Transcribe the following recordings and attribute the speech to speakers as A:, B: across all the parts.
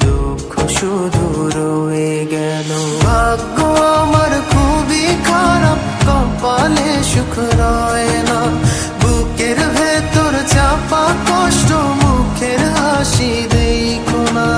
A: দুঃখ শুধু রয়ে গেল। ভাগ্য আমার খুবই খারাপ, কপালে সুখ রয় না। বুকের ভেতর চাপা কষ্ট, মুখের হাসি দেখো না।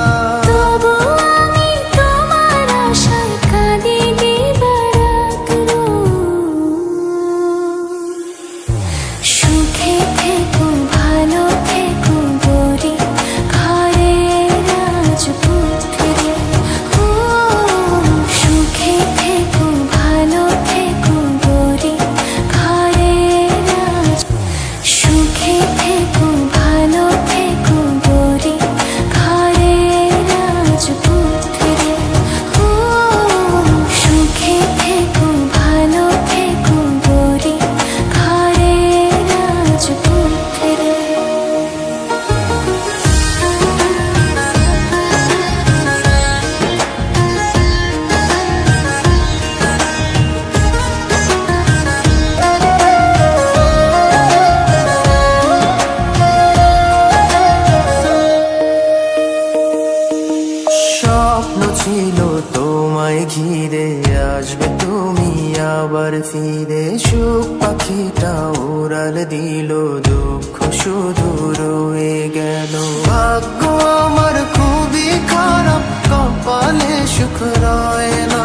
A: স্বপ্ন ছিল তোমায় ঘিরে, আসবে তুমি আবার ফিরে। সুখ পাখিটা উড়াল দিল, দুঃখ শুধু রয়ে গেল। ভাগ্য আমার খুবই খারাপ, কপালে সুখ রয় না।